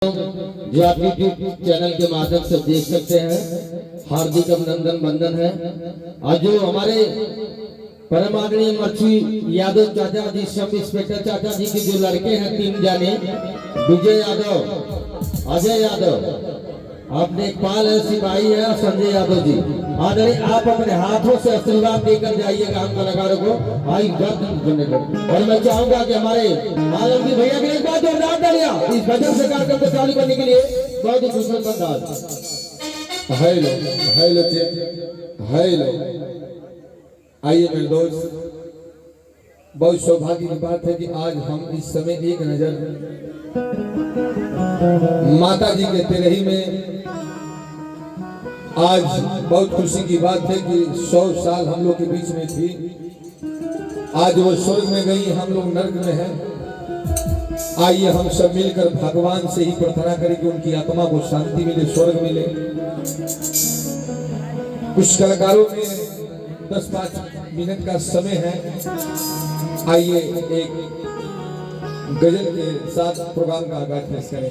जो आप YouTube channel के माध्यम से देख सकते हैं, हार्दिक अभिनंदन वंदन है। आज जो हमारे परम आदरणीय मच्छी यादव चाचा जी, सब इंस्पेक्टर चाचा जी के जो लड़के हैं, 3 जाने, विजय यादव, अजय यादव, आपने पाल है, सिपाही है, संजय यादव जी। आदरणीय आप अपने हाथों से आशीर्वाद देकर जाइएगा हम कलाकारों को। आई और मैं चाहूंगा कि हमारे आलमगीर भैया के एक बात जोरदार तालियां इस भजन से कार्यक्रम को चालू करने के लिए। बहुत ही खूबसूरत अंदाज। Hello hello hello. आइए मेरे दोस्त, बहुत सौभाग्य की बात है कि आज हम इस समय एक नजर माता जी के तेरही में, आज बहुत खुशी की बात है कि 100 साल हम लोग के बीच में थी। आज वो स्वर्ग में गई, हम लोग नर्क में हैं। आइए हम सब मिलकर भगवान से ही प्रार्थना करें कि उनकी आत्मा को शांति मिले, स्वर्ग मिले। कुछ कलाकारों में 10-5 मिनट का समय है। आइए एक गजल के साथ प्रोग्राम का आगाज करें।